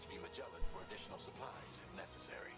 HV Magellan for additional supplies if necessary.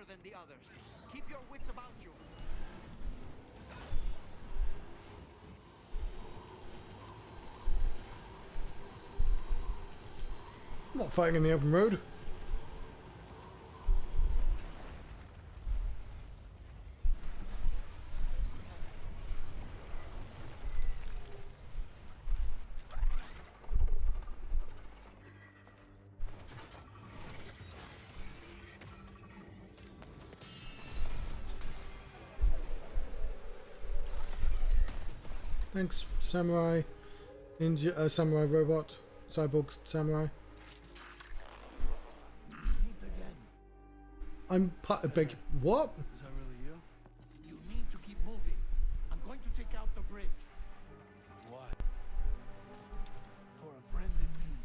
Than the others. Keep your wits about you. I'm not fighting in the open road. Thanks, samurai, ninja, samurai robot, cyborg samurai. I'm part of big. What? Is that really you? You need to keep moving. I'm going to take out the bridge. Why? For a friend in need.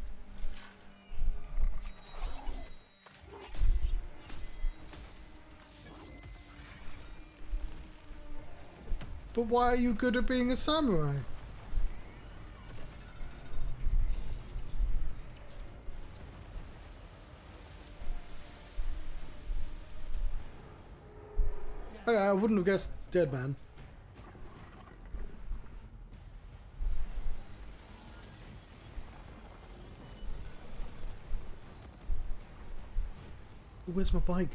But why are you good at being a samurai? Okay, I wouldn't have guessed dead man. Where's my bike?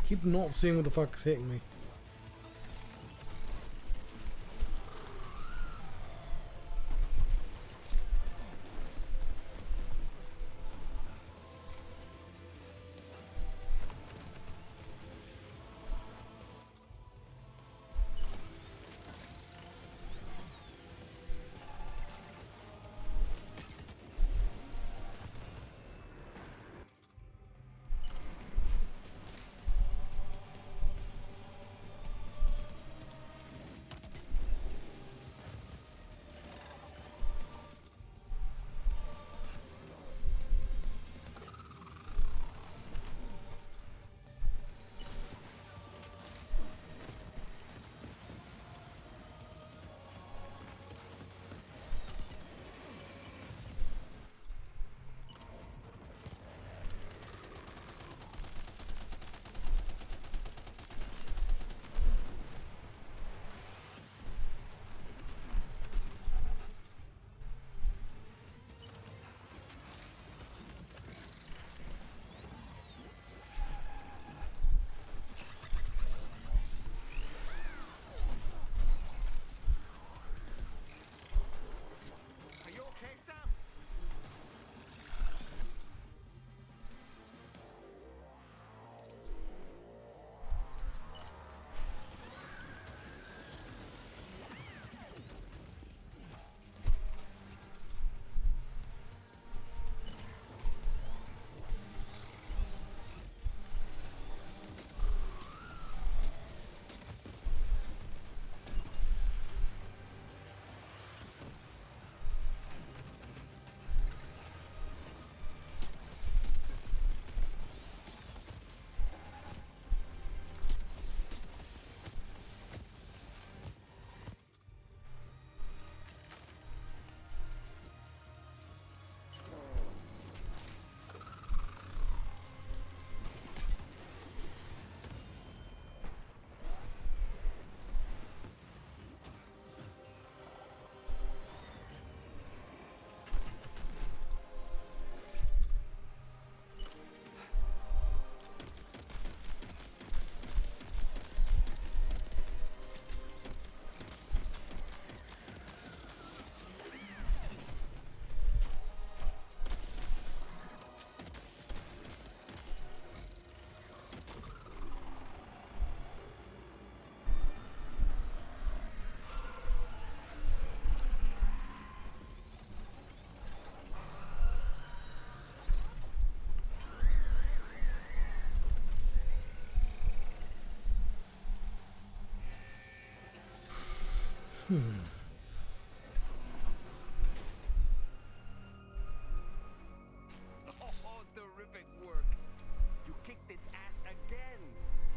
Keep not seeing what the fuck's hitting me. Are you okay, Sam? Oh, terrific work. You kicked its ass again.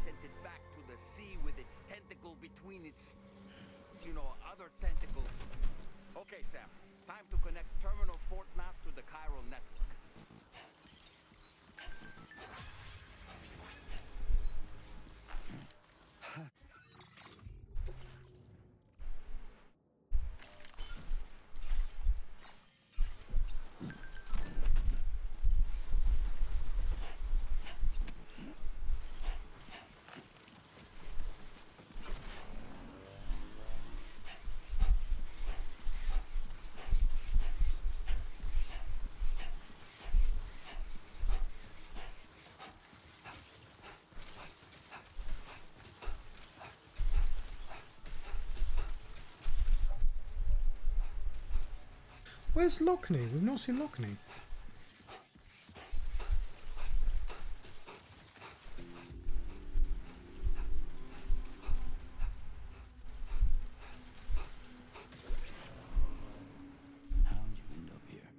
Sent it back to the sea with its tentacle between its, other tentacles. Okay, Sam. Time to connect Terminal Fort Map to the chiral network. Where's Lockney? We've not seen Lockney. How'd you end up here?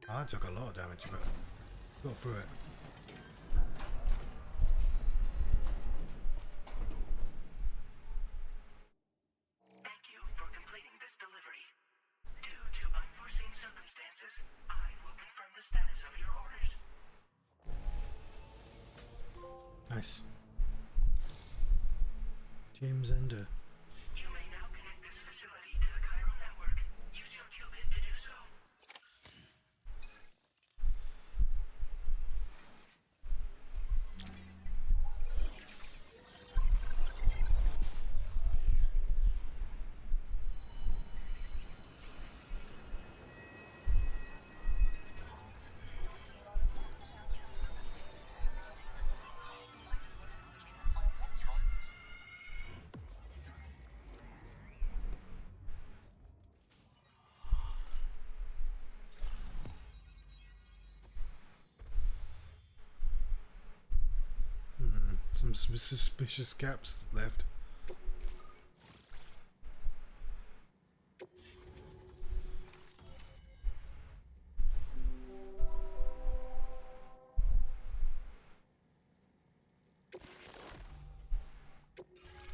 Oh, that took a lot of damage, but got through it. Thank you for completing this delivery. Due to unforeseen circumstances, I will confirm the status of your orders. Nice. James Ender. You may now connect this facility to the some suspicious caps left.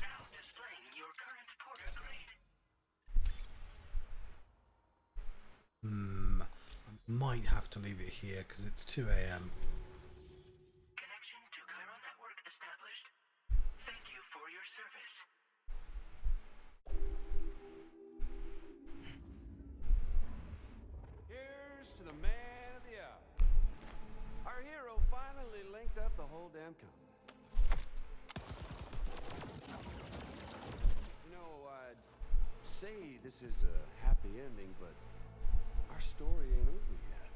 Now displaying your current porter grade. I might have to leave it here because it's 2 a.m. Connection to Cairo network established. Thank you for your service. Here's to the man of the hour. Our hero finally linked up the whole damn company. You know, I'd say this is a happy ending, but our story ain't over yet.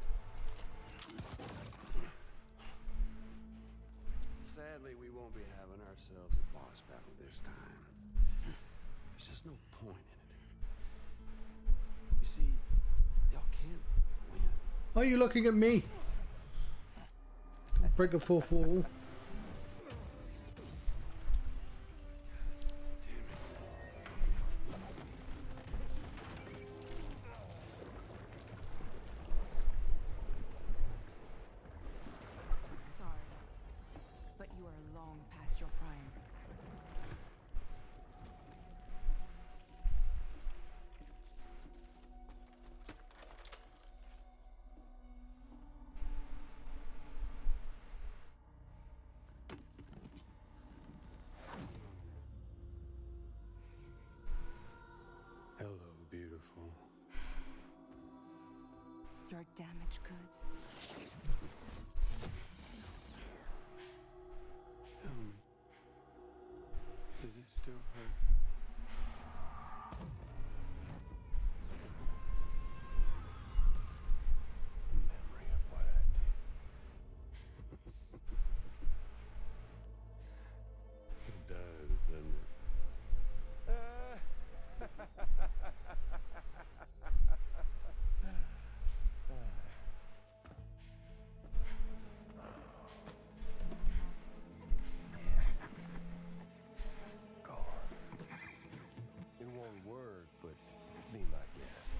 Sadly, we won't be having ourselves a boss battle this time. There's just no point in it. You see, y'all can't win. Why are you looking at me? Break the fourth wall. Sorry, but you are long past your prime. Hello, beautiful. Your damaged goods. Tell me, does it still hurt? Memory of what I did. It does, doesn't it? Go on. It won't work, but be my guest.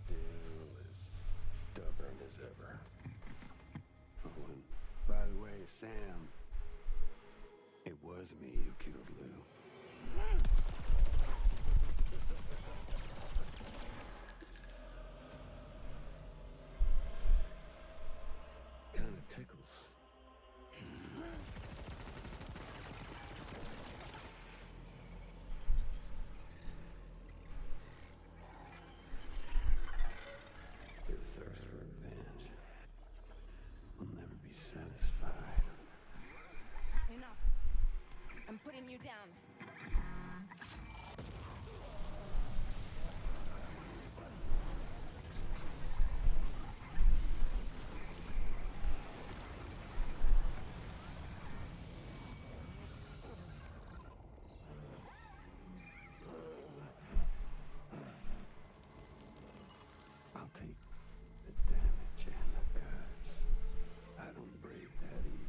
Still as stubborn as ever. Oh, and by the way, Sam, it was me who killed Lou. Kinda tickles. Your thirst for revenge will never be satisfied. Enough. I'm putting you down. I'll take the damage and the goods. I don't break that easy.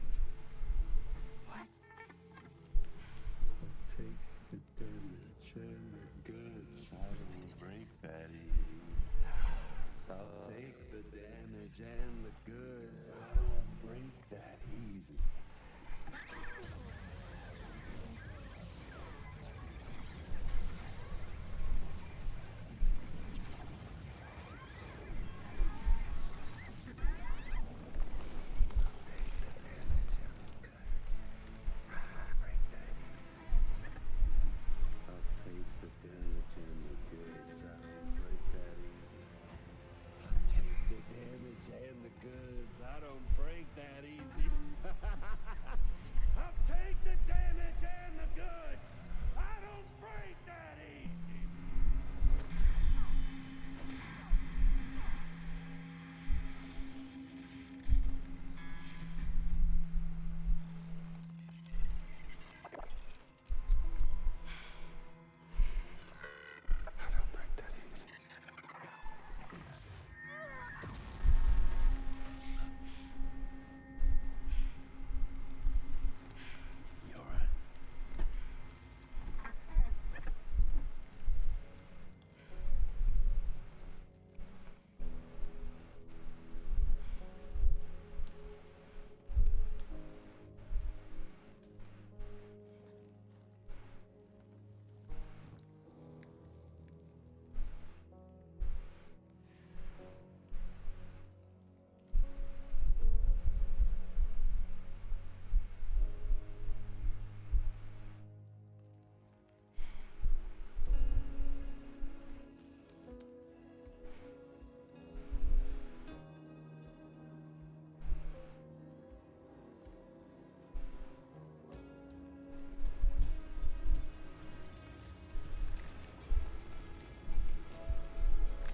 What? I'll take the damage and the goods. I don't break that easy. I'll take the damage and the goods. I don't break that easy.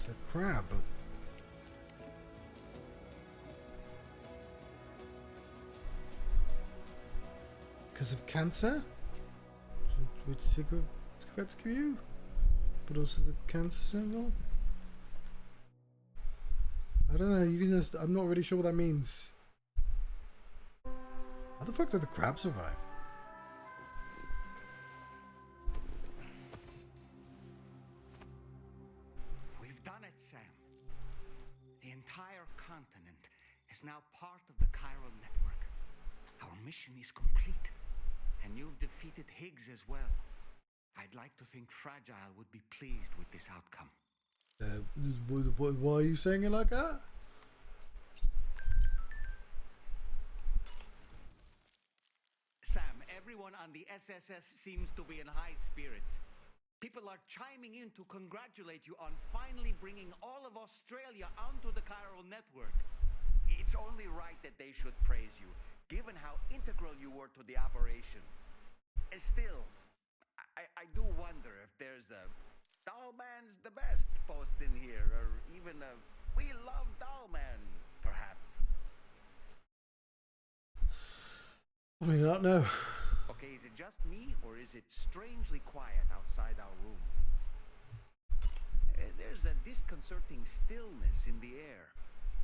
It's a crab. Because of cancer? Which cigarettes give you? But also the cancer symbol? I don't know, you can just... I'm not really sure what that means. How the fuck did the crab survive? We've done it, Sam. The entire continent is now part of the chiral network. Our mission is complete. And you've defeated Higgs as well. I'd like to think Fragile would be pleased with this outcome. Why are you saying it like that? Sam, everyone on the SSS seems to be in high spirits. People are chiming in to congratulate you on finally bringing all of Australia onto the chiral network. It's only right that they should praise you, given how integral you were to the operation. Still, I do wonder if there's a Dollman's the best post in here, or even a We Love Dollman, perhaps. I mean, I don't know. Okay, is it just me, or is it strangely quiet outside our room? There's a disconcerting stillness in the air.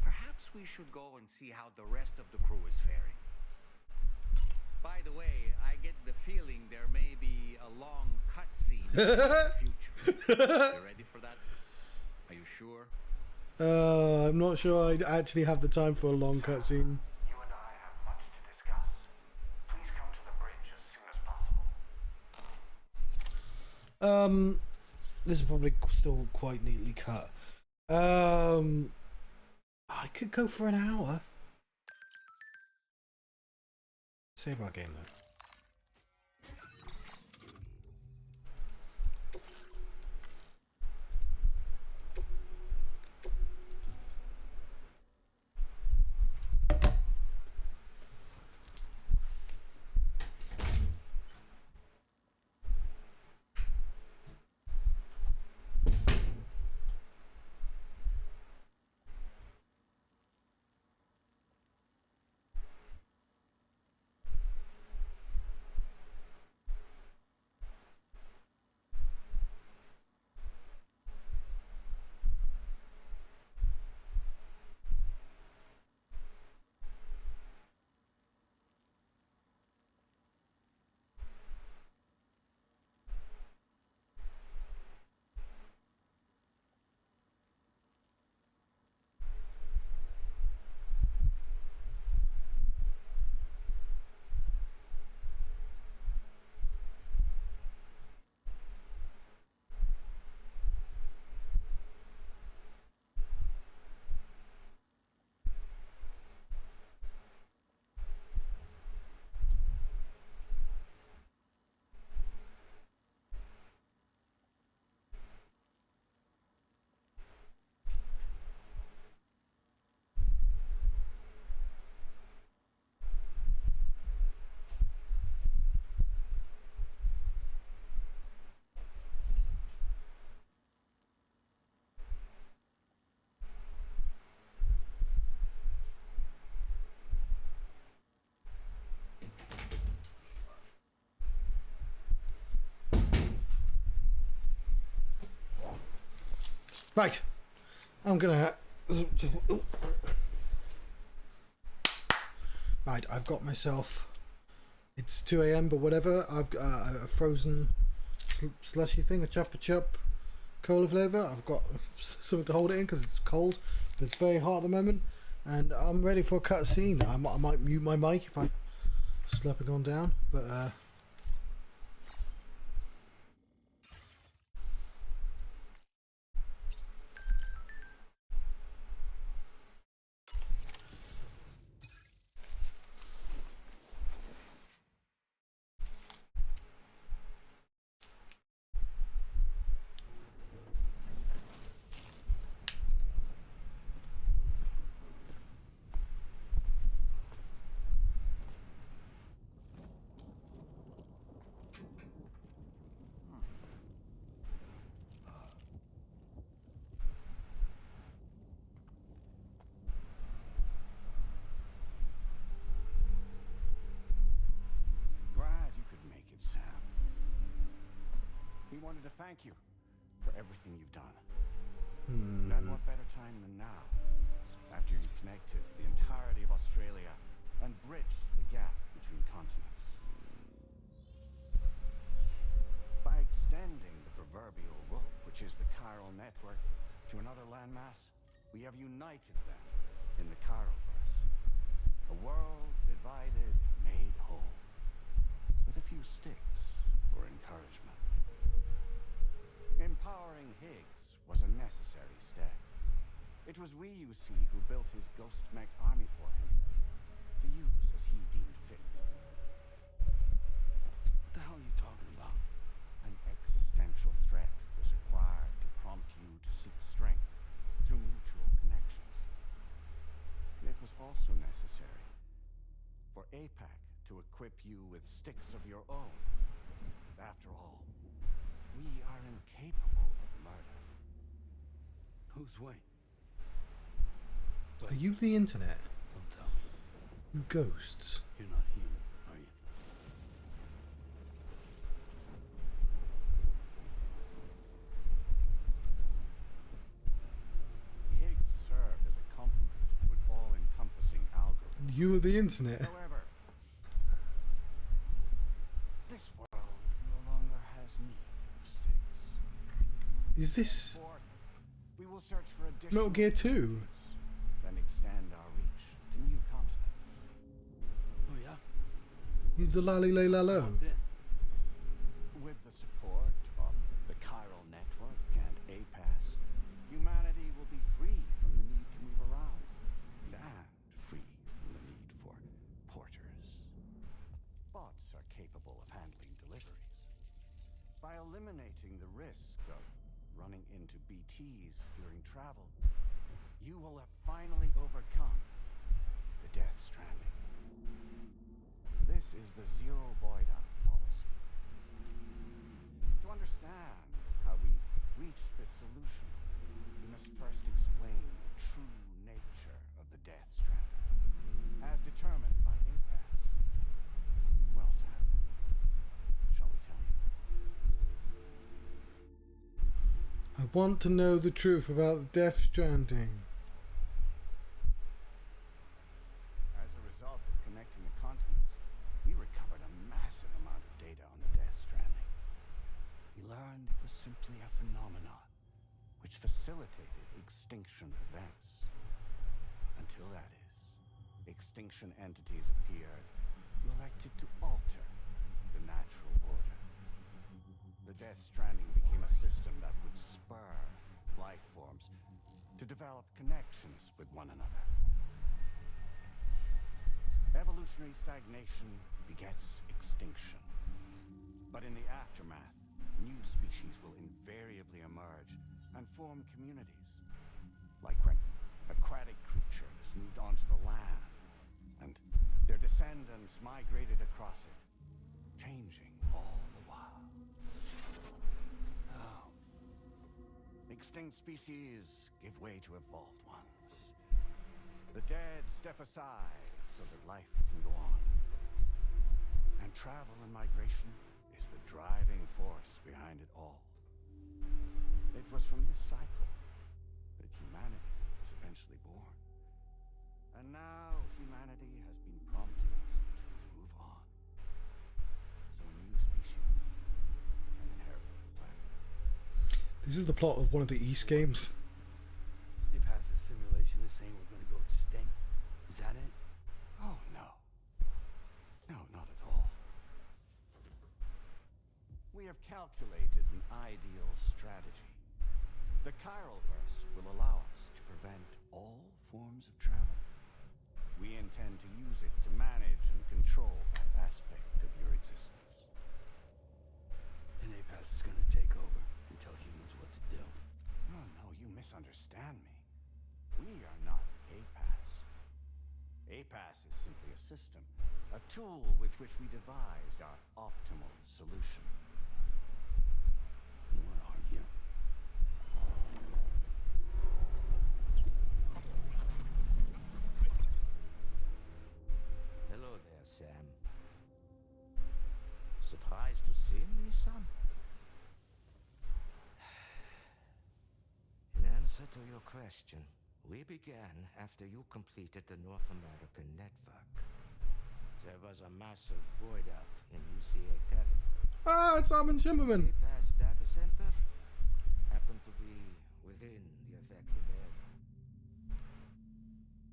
Perhaps we should go and see how the rest of the crew is faring. By the way, I get the feeling there may be a long cutscene in the future. You ready for that? Are you sure? I'm not sure I actually have the time for a long cutscene. You and I have much to discuss. Please come to the bridge as soon as possible. This is probably still quite neatly cut. I could go for an hour. Save our game though. Right, I'm gonna. Right, I've got myself. It's 2 AM, but whatever. I've got a frozen slushy thing, a Chupa Chup cola flavour. I've got something to hold it in because it's cold, but it's very hot at the moment. And I'm ready for a cutscene. I might mute my mic if I'm slapping on down, but wanted to thank you for everything you've done. And what better time than now, after you've connected the entirety of Australia and bridged the gap between continents. By extending the proverbial rope, which is the chiral network, to another landmass, we have united them in the chiralverse. A world divided, made whole, with a few sticks for encouragement. Empowering Higgs was a necessary step. It was we, you see, who built his ghost mech army for him, to use as he deemed fit. What the hell are you talking about? An existential threat was required to prompt you to seek strength through mutual connections. It was also necessary for APAC to equip you with sticks of your own. After all, we are incapable of murder. Whose way? Are you the internet? Don't tell me. You ghosts. You're not human, are you? Higgs served as a complement to an all-encompassing algorithm. You are the internet. However, this world no longer has need of sticks. Is this Fourth, we will search for additional Metal Gear 2? sticks, then extend our reach to new continents. Oh yeah? You the lally lay lalo? Then. With the support of the chiral network and APAS, humanity will be free from the need to move around, and free from the need for porters. Bots are capable of handling deliveries. By eliminating the risk of running into BTs during travel, you will have finally overcome the death stranding. This is the zero void out policy. To understand how we reach this solution, we must first explain the true nature of the death stranding, as determined by APAS. Well, Sam, shall we tell you? I want to know the truth about Death Stranding. As a result of connecting the continents, we recovered a massive amount of data on the Death Stranding. We learned it was simply a phenomenon which facilitated extinction events. Until that is, extinction entities appeared who elected to alter the natural order. The Death Stranding became a system that would spur life forms to develop connections with one another. Evolutionary stagnation begets extinction. But in the aftermath, new species will invariably emerge and form communities. Like when aquatic creatures moved onto the land and their descendants migrated across it, changing all the while. Oh. Extinct species give way to evolved ones. The dead step aside so that life can go on. And travel and migration is the driving force behind it all. It was from this cycle that humanity was eventually born. And now humanity has been prompted to move on. So new species can inherit the planet. This is the plot of one of the East games. They passed a simulation that's saying we're gonna go extinct. Is that it? Oh, no. No, not at all. We have calculated an ideal strategy. The chiralverse will allow us to prevent all forms of travel. We intend to use it to manage and control that aspect of your existence. And APAS is gonna take over and tell humans what to do. Oh, no, you misunderstand me. We are not APAS. APAS is simply a system, a tool with which we devised our optimal solution. I don't wanna argue. Hello there, Sam. Surprised to see me, son? to your question, we began after you completed the North American network. There was a massive void out in UCA territory. Ah, it's Armin Shimmerman. Pass data center happened to be within the affected area.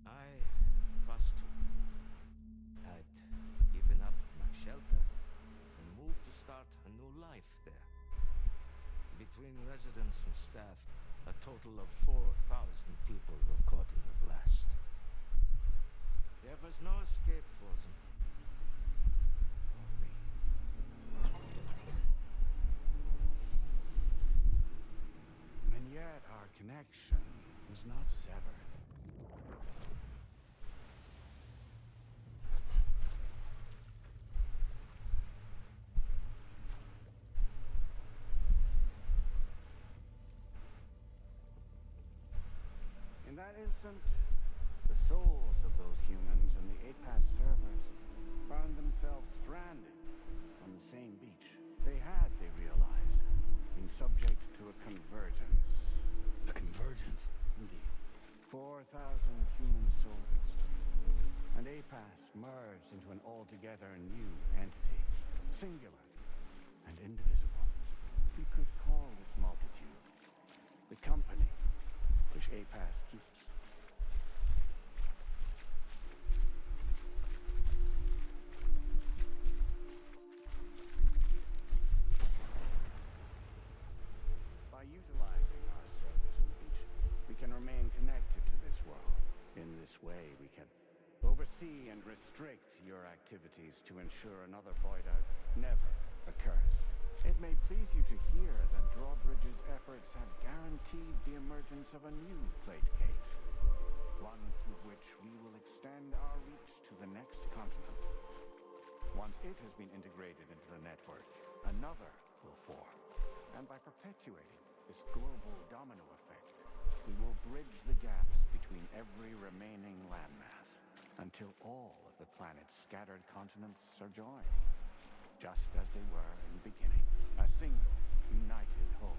I was too. I'd given up my shelter and moved to start a new life there. Between residents and staff, a total of 4,000 people were caught in the blast. There was no escape for them. Or me. And yet our connection was not severed. In that instant, the souls of those humans and the APAS servers found themselves stranded on the same beach. They had, they realized, been subject to a convergence. A convergence? Indeed. 4,000 human souls. And APAS merged into an altogether new entity. Singular and indivisible. We could call this multitude the company which APAS keeps. By utilizing our service and reach, we can remain connected to this world. In this way, we can oversee and restrict your activities to ensure another void out never occurs. It may please you to hear that Drawbridge's efforts have guaranteed the emergence of a new plate gate, one through which we will extend our reach to the next continent. Once it has been integrated into the network, another will form. And by perpetuating this global domino effect, we will bridge the gaps between every remaining landmass until all of the planet's scattered continents are joined, just as they were in the beginning, a single, united whole,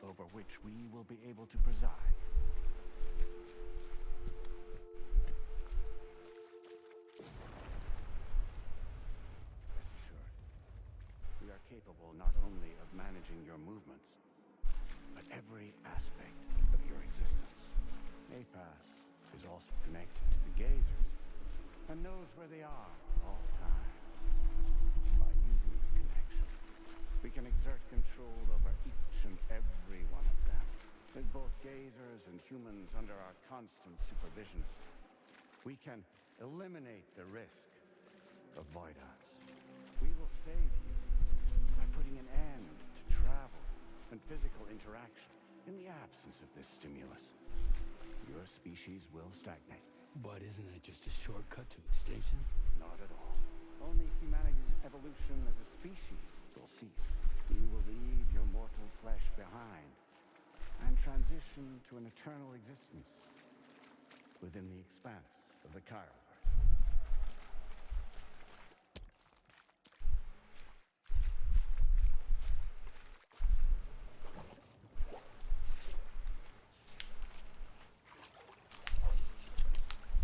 over which we will be able to preside. Rest assured, we are capable not only of managing your movements, but every aspect of your existence. APAS is also connected to the gazers, and knows where they are at all times. By using this connection, we can exert control over each and every one of them. With both gazers and humans under our constant supervision, we can eliminate the risk of void outs. We will save you by putting an end to travel and physical interaction. In the absence of this stimulus, your species will stagnate. But isn't it just a shortcut to extinction? Not at all. Only humanity's evolution as a species will cease. You will leave your mortal flesh behind and transition to an eternal existence within the expanse of the Chiroverse.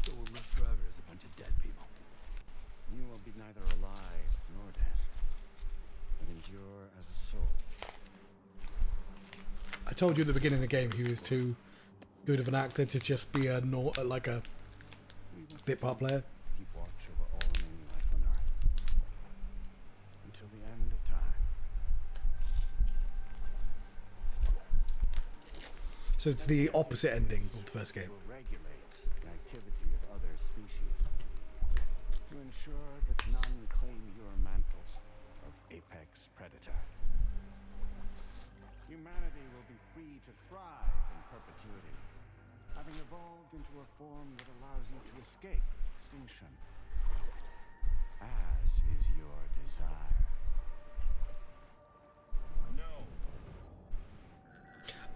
So we'll live forever as a bunch of dead people. You will be neither alive nor dead, but endure as a soul. I told you at the beginning of the game he was too good of an actor to just be like a bit part player. Keep watch over all remaining life on Earth until the end of time. So it's the opposite ending of the first game. Will regulate the activity of other species to ensure that none claim your mantle of apex predator. Humanity will be free to thrive in perpetuity, having evolved into a form that allows you to escape extinction, as is your desire.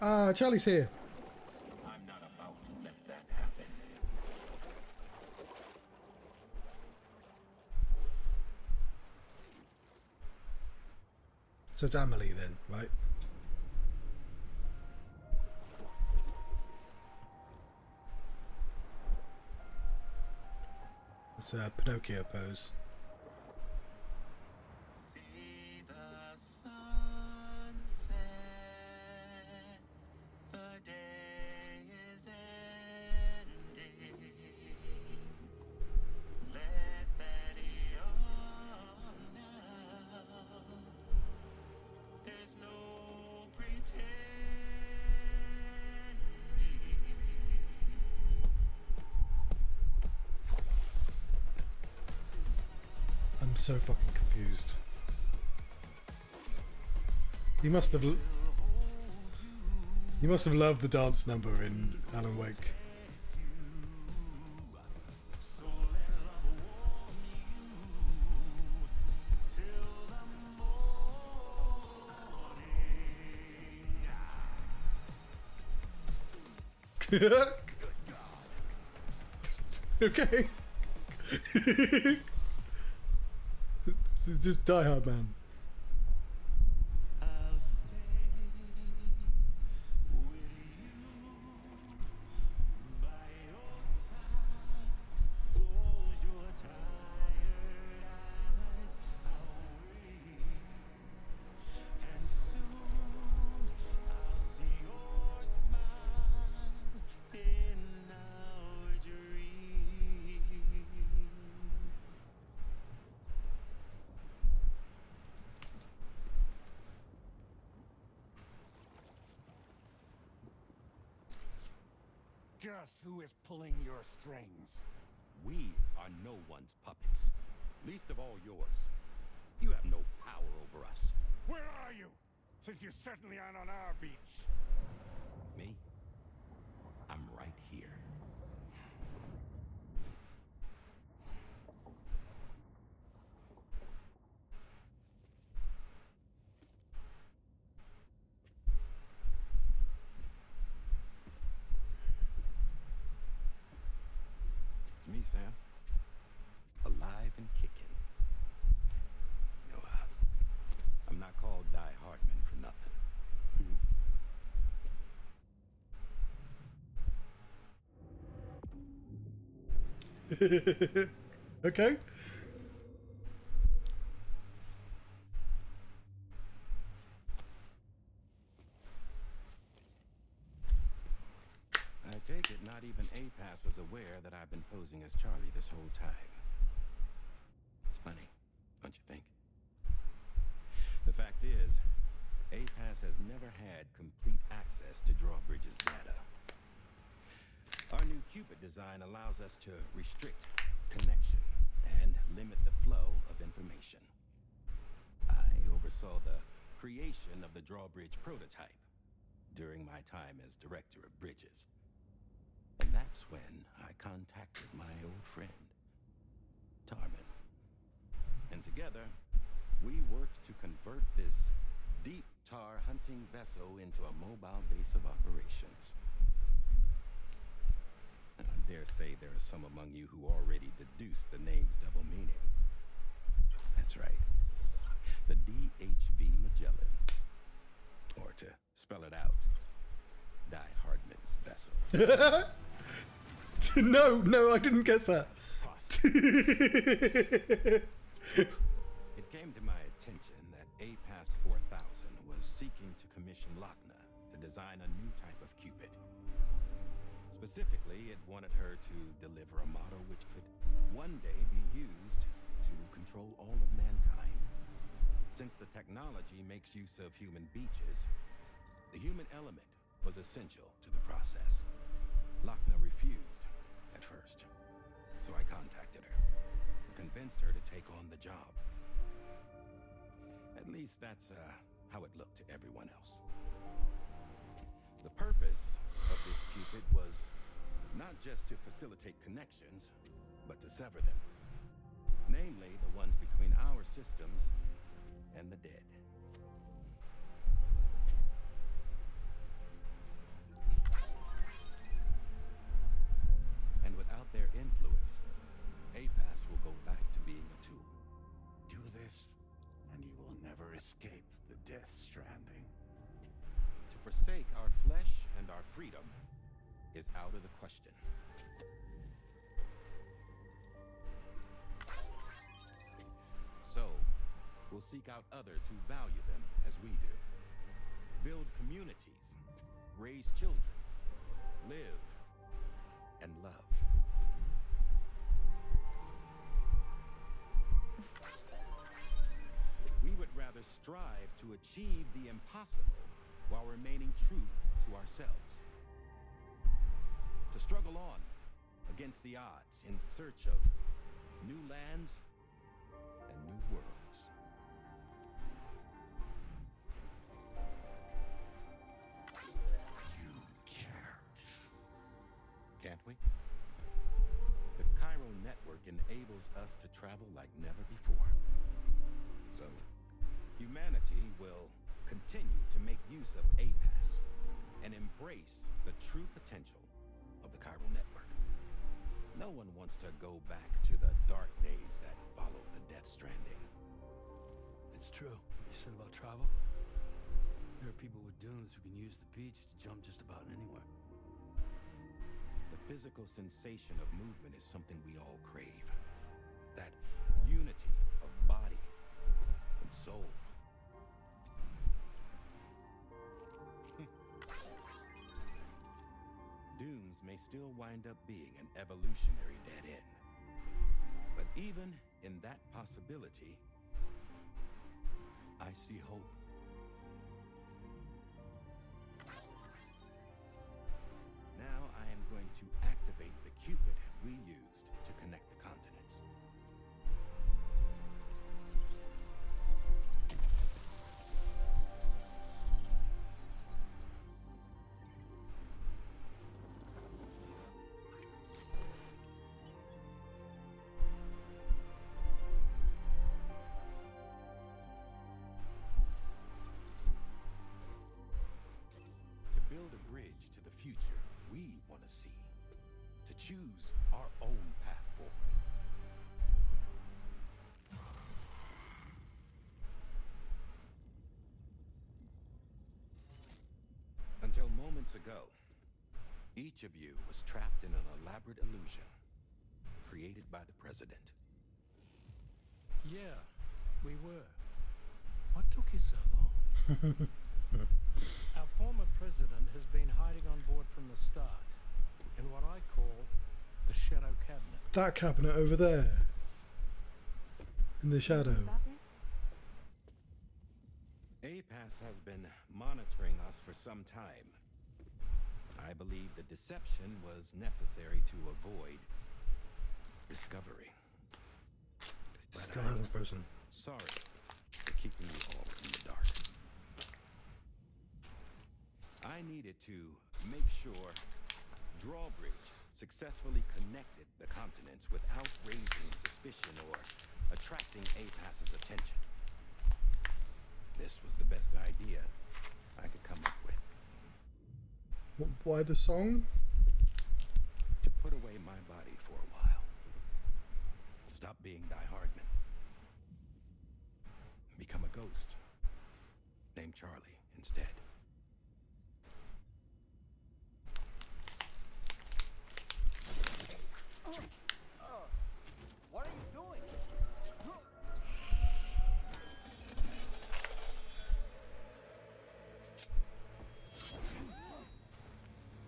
No, Charlie's here. I'm not about to let that happen. So it's Amelie then, right? It's a Pinocchio pose. See the sunset. The day is ending. Let that yawn now. There's no pretending. I'm so fucking confused. You must have loved the dance number in Alan Wake. Okay. This is just die-hardman. I'll stay with you by your side. Close your tired eyes. I'll wait, and soon I'll see your smile in our dream. Just who is pulling your strings? We are no one's puppets, least of all yours. You have no power over us. Where are you? Since you certainly aren't on our beach. Me? I'm right here. It's me, Sam. Alive and kicking. You know, I'm not called die-hardman for nothing. Okay. I take it not even APAS was aware that I've been posing as Charlie this whole time. It's funny, don't you think? The fact is, APAS has never had complete access to Drawbridge's data. Our new Cupid design allows us to restrict connection and limit the flow of information. I oversaw the creation of the Drawbridge prototype during my time as director of bridges. And that's when I contacted my old friend, Tarman. And together, we worked to convert this deep tar hunting vessel into a mobile base of operations. And I dare say there are some among you who already deduced the name's double meaning. That's right. The DHV Magellan. Or to spell it out, die-hardman's vessel. No, I didn't guess that. It came to my attention that APAS 4000 was seeking to commission Lochna to design a new type of Cupid. Specifically, it wanted her to deliver a model which could one day be used to control all of mankind. Since the technology makes use of human beaches, the human element was essential to the process. Lochna refused at first, so I contacted her and convinced her to take on the job. At least that's how it looked to everyone else. The purpose of this Cupid was not just to facilitate connections, but to sever them. Namely, the ones between our systems and the dead. And without their influence, APAS will go back to being a tool. Do this, and you will never escape the death stranding. To forsake our flesh and our freedom is out of the question. So, we'll seek out others who value them as we do. Build communities, raise children, live, and love. We would rather strive to achieve the impossible while remaining true to ourselves. To struggle on against the odds in search of new lands and new worlds. You can't we? The chiral network enables us to travel like never before. So, humanity will continue to make use of APAS and embrace the true potential of the chiral network. No one wants to go back to the dark days that followed the Death Stranding. It's true what you said about travel. There are people with dunes who can use the beach to jump just about anywhere. The physical sensation of movement is something we all crave. That unity of body and soul. Dunes may still wind up being an evolutionary dead end. But even in that possibility, I see hope. Now I am going to activate the Cupid we used to connect the continents. To build a bridge to the future we want to see. To choose our own path forward. Until moments ago, each of you was trapped in an elaborate illusion created by the president. Yeah, we were. What took you so long? Our former president has been hiding on board from the start, in what I call the shadow cabinet. That cabinet over there. In the shadow. About this? APAS has been monitoring us for some time. I believe the deception was necessary to avoid discovery. It still hasn't frozen. Sorry for keeping you all in the dark. I needed to make sure Drawbridge successfully connected the continents without raising suspicion or attracting APAS's attention. This was the best idea I could come up with. Why the song? To put away my body for a while. Stop being die-hardman. Become a ghost. Named Charlie instead. What are you doing?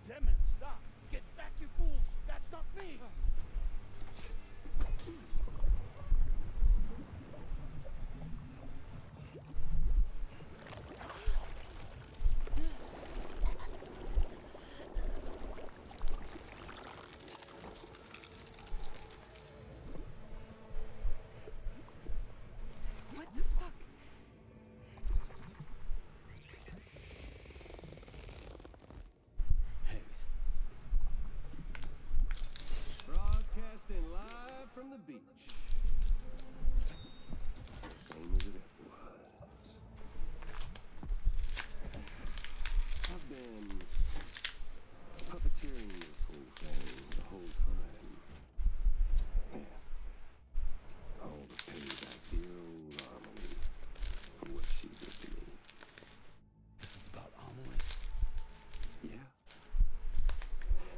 Damn it, stop! Get back, you fools! That's not me! What the fuck? Higgs. Broadcasting live from the beach. Same as it ever was. I've been puppeteering this whole thing the whole time. Yeah. All to pay back dear old Harmony for what she did to me. This is about Amelie. Yeah.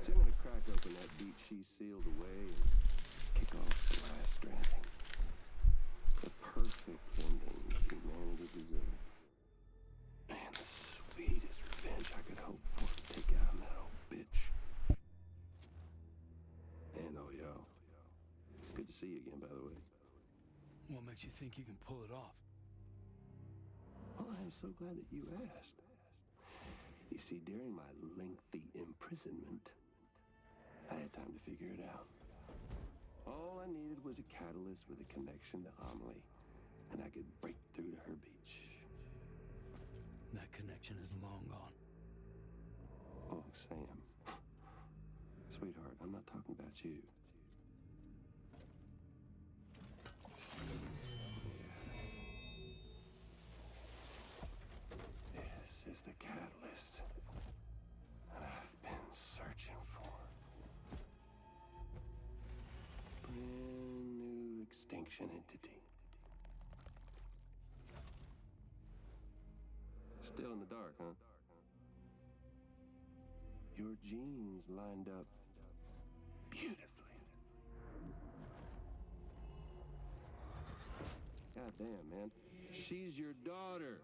So I'm gonna crack open that beach she sealed away and kick off the last Stranding. The perfect ending humanity deserved. Man, the sweetest revenge I could hope for to take out on that old bitch. And oh, yo. Good to see you again, by the way. What makes you think you can pull it off? Well, I'm so glad that you asked. You see, during my lengthy imprisonment, I had time to figure it out. All I needed was a catalyst with a connection to Amelie, and I could break through to her beach. That connection is long gone. Oh, Sam. Sweetheart, I'm not talking about you. This is the catalyst that I've been searching for. Brand new extinction entity. Still in the dark, huh? Your genes lined up beautifully. God damn, man. She's your daughter.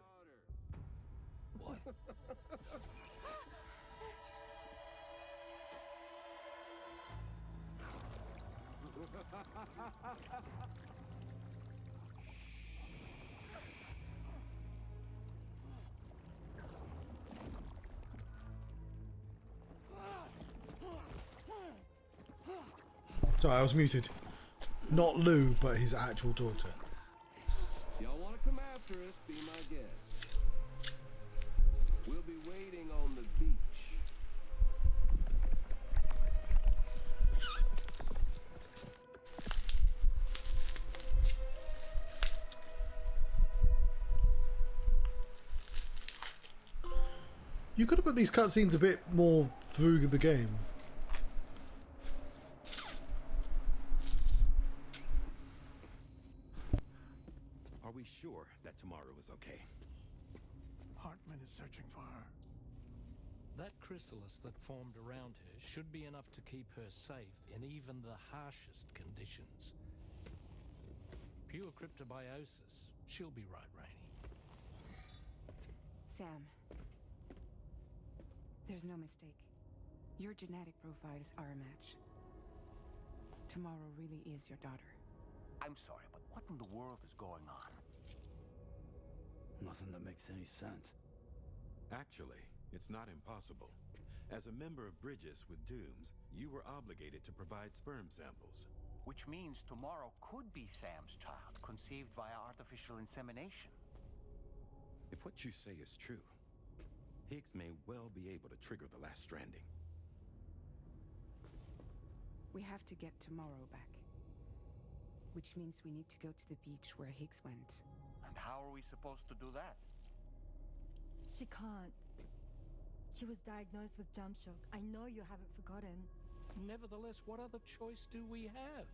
What? Sorry, I was muted. Not Lou, but his actual daughter. Y'all want to come after us? Be my guest. We'll be waiting on the beach. You could have put these cutscenes a bit more through the game. Are we sure that tomorrow is okay? Hartman is searching for her. That chrysalis that formed around her should be enough to keep her safe in even the harshest conditions. Pure cryptobiosis. She'll be right, Rainey. Sam. There's no mistake. Your genetic profiles are a match. Tomorrow really is your daughter. I'm sorry, but what in the world is going on? Nothing that makes any sense. Actually, it's not impossible. As a member of Bridges with Dooms, you were obligated to provide sperm samples. Which means tomorrow could be Sam's child, conceived via artificial insemination. If what you say is true, Higgs may well be able to trigger the last stranding. We have to get tomorrow back. Which means we need to go to the beach where Higgs went. And how are we supposed to do that? She can't. She was diagnosed with Johnstruct. I know you haven't forgotten. Nevertheless, what other choice do we have?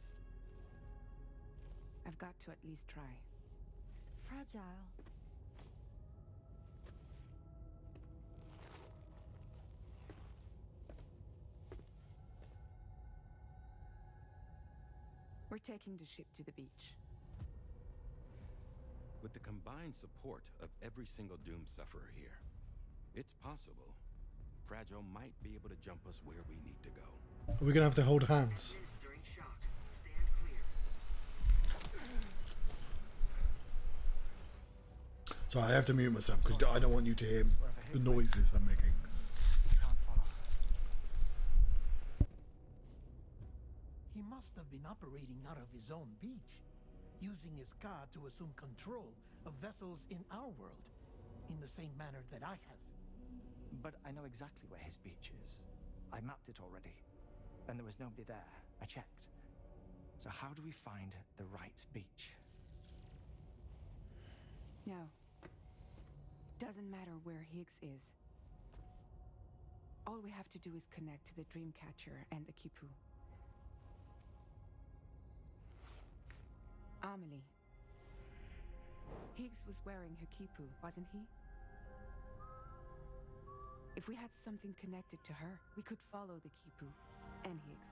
I've got to at least try. Fragile. We're taking the ship to the beach. With the combined support of every single Doom sufferer here, it's possible Fragile might be able to jump us where we need to go. We're gonna have to hold hands. Administering shock. Stand clear. Sorry, I have to mute myself because I don't want you to hear the noises I'm making. He must have been operating out of his own beach, using his car to assume control of vessels in our world, in the same manner that I have. But I know exactly where his beach is. I mapped it already, and there was nobody there. I checked. So how do we find the right beach? No. Doesn't matter where Higgs is. All we have to do is connect to the Dreamcatcher and the Kipu. Amelie. Higgs was wearing her Kipu, wasn't he? If we had something connected to her, we could follow the Kipu and Higgs.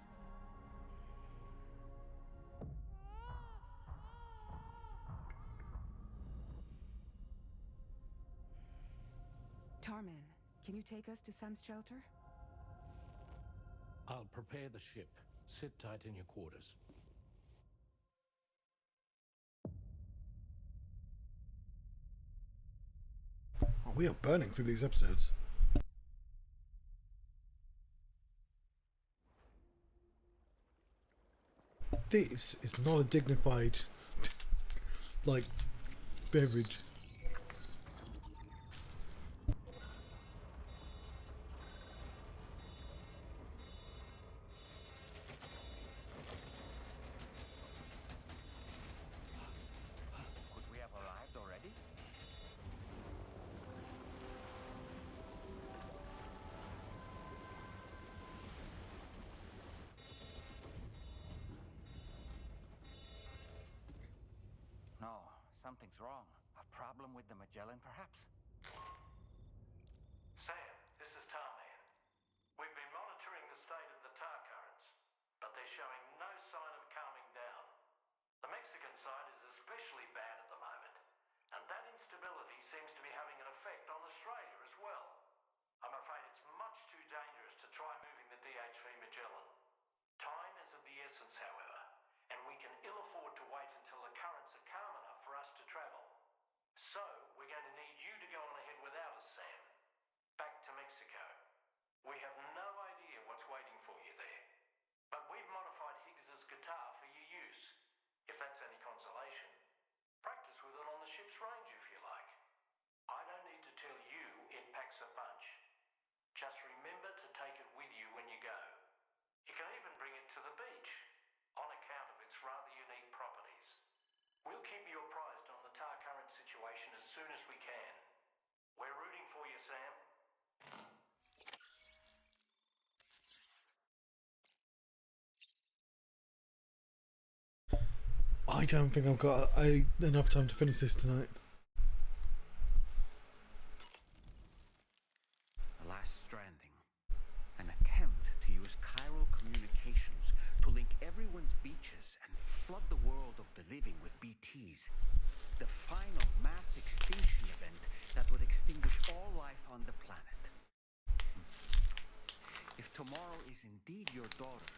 Can you take us to Sam's shelter? I'll prepare the ship. Sit tight in your quarters. Oh, we are burning through these episodes. This is not a dignified, like, beverage. Could we have arrived already? No, something's wrong. A problem with the Magellan, perhaps? Sam, this is Tarman. We've been monitoring the state of the tar currents, but they're showing no sign of calming down. The Mexican side is especially bad at the moment, and that instability seems to be having an effect on Australia as well. I'm afraid it's much too dangerous to try moving the DHV Magellan. Time is of the essence, however, and we can ill afford to wait until the currents are calm enough for us to travel. So, we're going to need you to go on ahead without us, Sam. Back to Mexico. We have no idea what's waiting for you there. But we've modified Higgs's guitar for your use, if that's any consolation. Practice with it on the ship's range if you like. I don't need to tell you it packs a punch. Just remember to take it with you when you go. You can even bring it to the beach, on account of its rather unique properties. We'll keep you apprised on the tar current situation as soon as we can. We're rooting for you, Sam. I don't think I've got enough time to finish this tonight. The last Stranding. An attempt to use chiral communications to link everyone's beaches and flood the world of the living with BTs. The final mass extinction event that would extinguish all life on the planet. If tomorrow is indeed your daughter,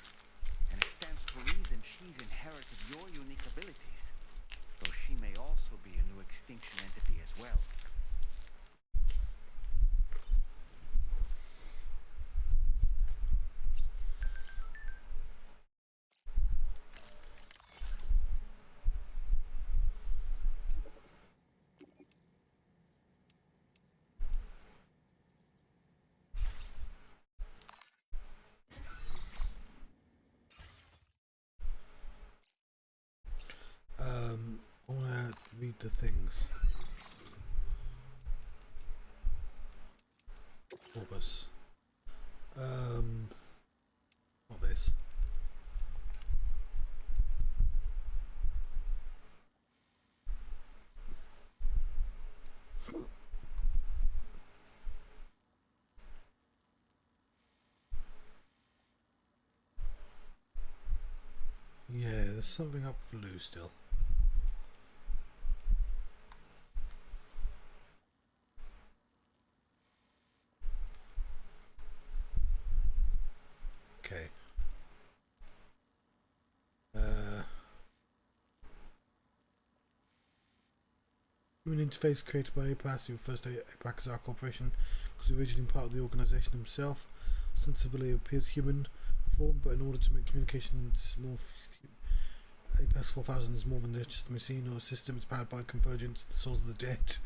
and it stands to reason she's inherited your unique abilities, though she may also be a new extinction entity as well. I want to read the things. Orbis. Not this. Yeah, there's something up for Lou still. Okay. Human interface created by APAS, who first APAC as our corporation, was originally part of the organisation himself. Ostensibly appears human form, but in order to make communications more APAS 4000 is more than just a machine or a system. It's powered by convergence, the souls of the dead.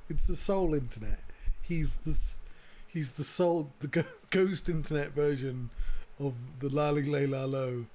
It's the soul internet. He's the soul, the ghost internet version of the Lali Lay La Lo.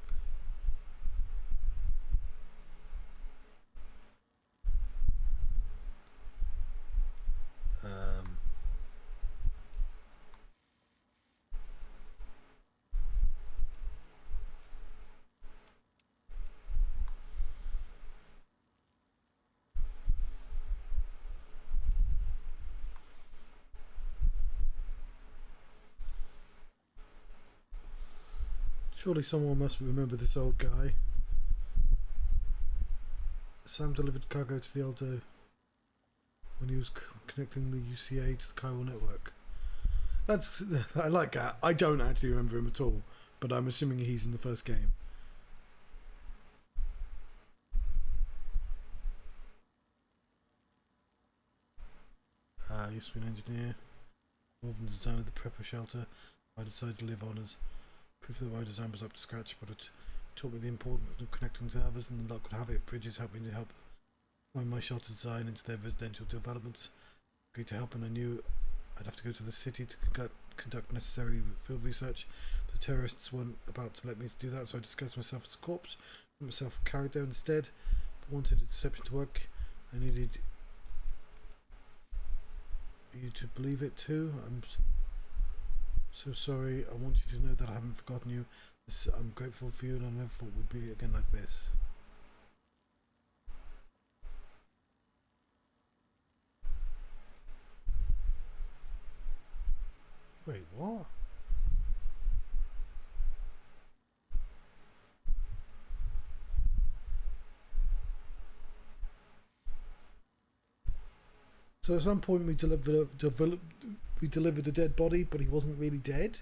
Surely someone must remember this old guy. Sam delivered cargo to the Elder when he was connecting the UCA to the chiral network. That's I like that. I don't actually remember him at all, but I'm assuming he's in the first game. I used to be an engineer, involved in the design of the prepper shelter. I decided to live on as proof that my design was up to scratch, but it taught me the importance of connecting to others, and the luck would have it. Bridges helped me to help my shelter design into their residential developments. Agreed to help, and I knew I'd have to go to the city to conduct necessary field research. The terrorists weren't about to let me do that, so I disguised myself as a corpse, put myself carried there instead. If I wanted the deception to work, I needed you to believe it too. I'm so sorry. I want you to know that I haven't forgotten you. I'm grateful for you, and I never thought we'd be again like this. Wait, what? So at some point we delivered a dead body, but he wasn't really dead.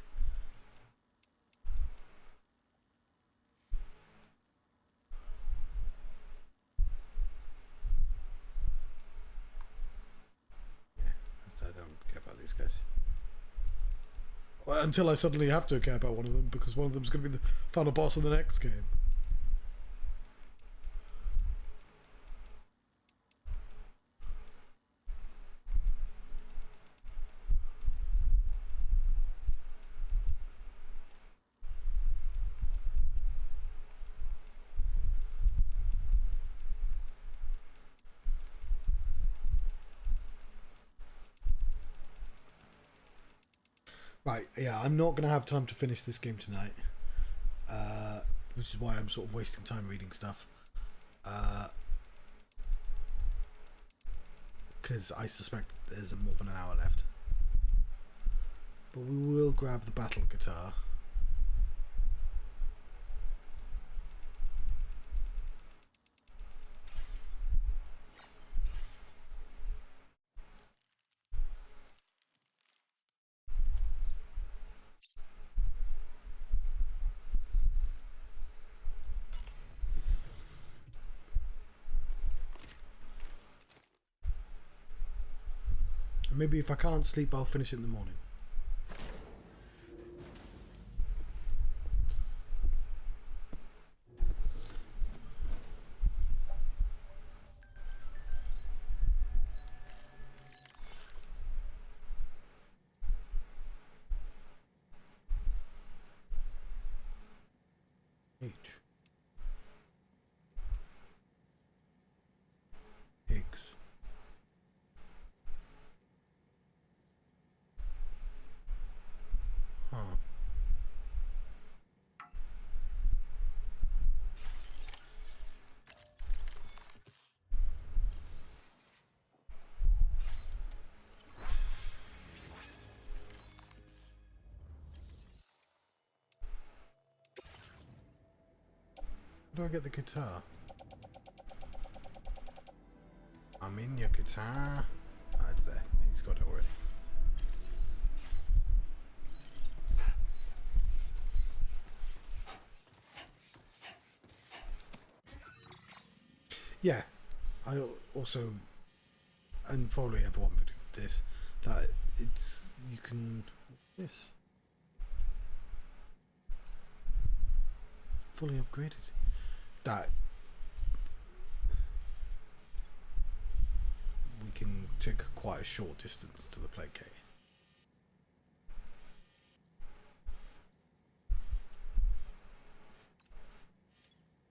Yeah, I don't care about these guys. Well, until I suddenly have to care about one of them, because one of them's going to be the final boss in the next game. Right, yeah, I'm not going to have time to finish this game tonight, which is why I'm sort of wasting time reading stuff, because I suspect there's more than an hour left. But we will grab the battle guitar. Maybe if I can't sleep, I'll finish it in the morning. H. Higgs. Huh. How do I get the guitar? I'm in your guitar. Ah, it's there. He's got it already. Yeah, I also, and probably everyone would do this, that it's, you can, this, fully upgraded, that we can take quite a short distance to the plate gate.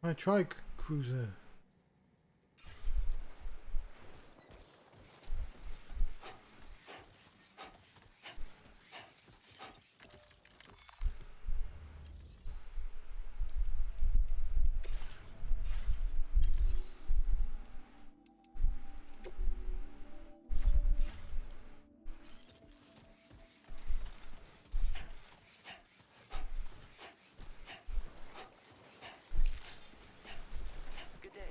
I try cruiser. Good day.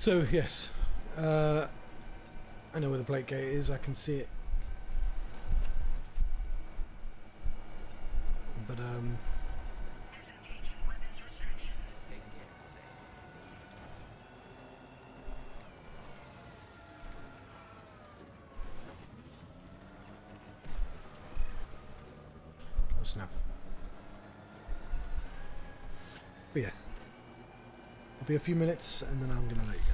So yes, I know where the plate gate is. I can see it, but close enough. But yeah, it'll be a few minutes, and then I'm gonna let you go.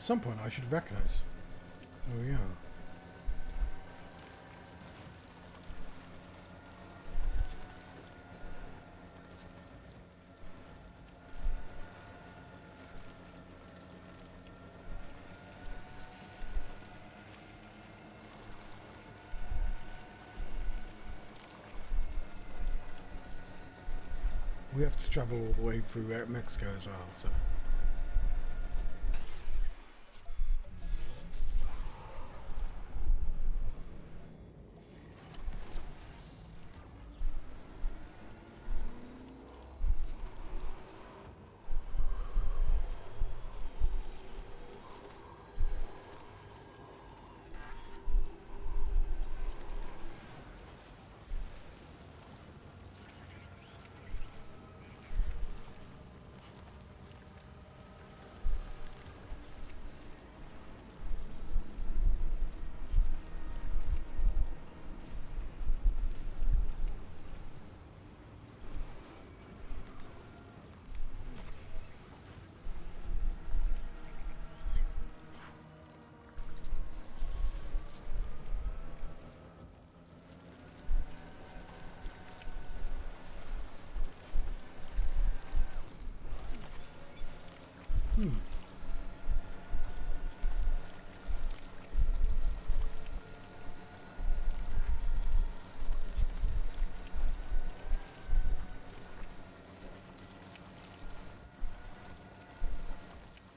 At some point I should recognise. Oh yeah. We have to travel all the way through Mexico as well, so.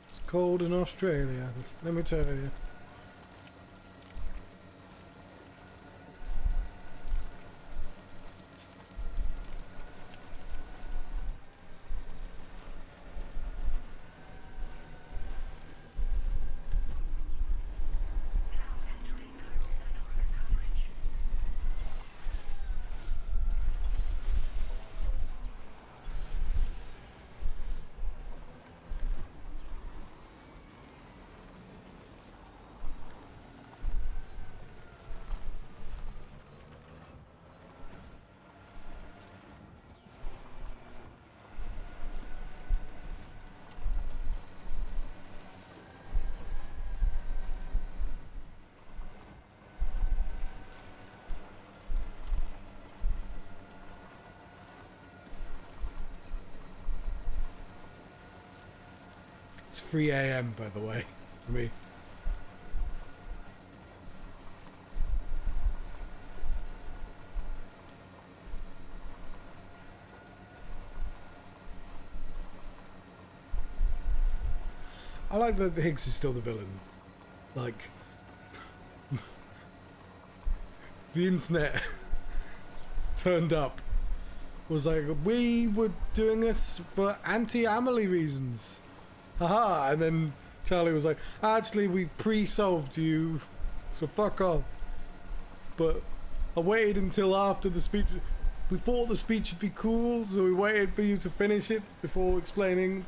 It's cold in Australia, let me tell you. It's 3 AM by the way, for me. I like that Higgs is still the villain. Like, the internet turned up, was like, we were doing this for anti-Amelie reasons. Haha, and then Charlie was like, actually we pre-solved you, so fuck off. But I waited until after the speech. We thought the speech would be cool, so we waited for you to finish it before explaining.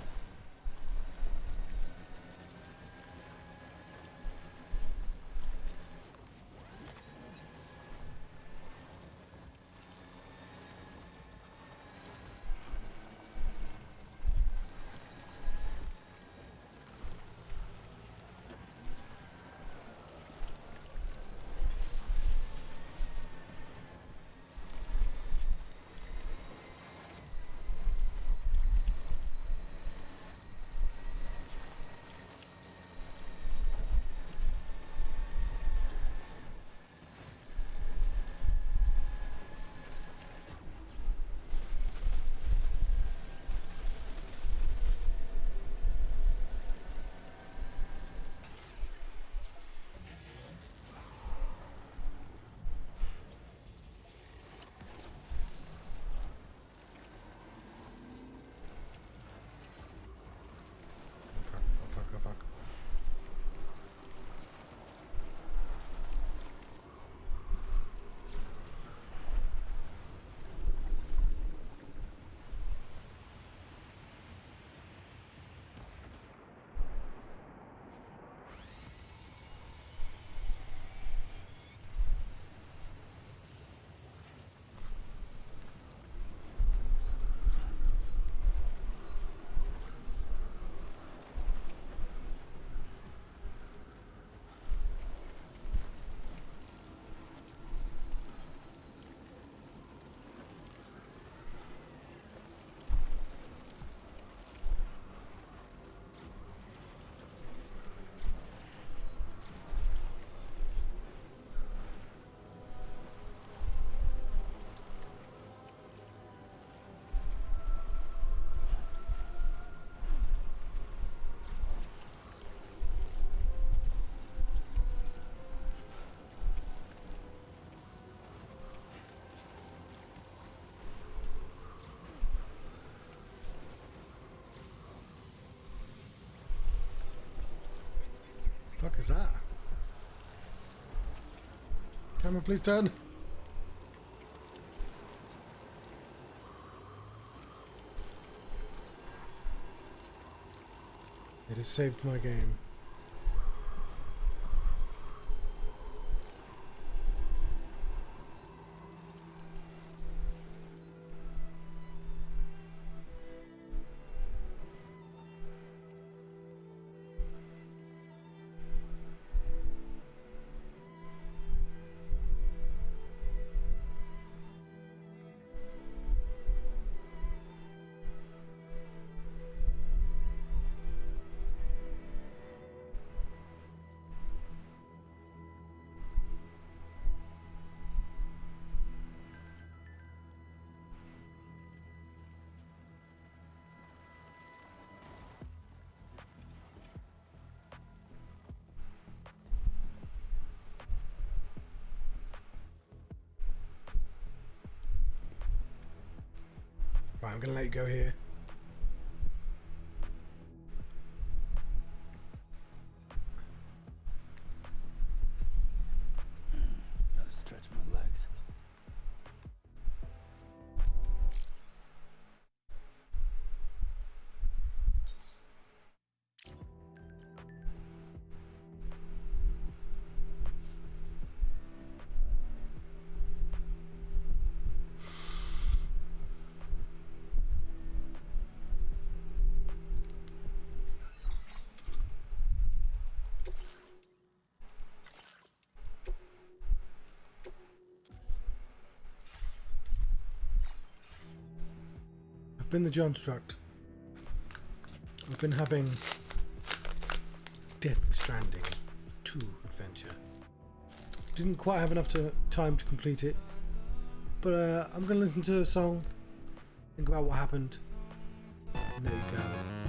that? Camera, please turn. It has saved my game. Right, I'm going to let you go here. Gotta stretch my legs. I've been the Johnstruct. I've been having Death Stranding 2 adventure. Didn't quite have enough time to complete it, but I'm going to listen to a song, think about what happened, and there you go.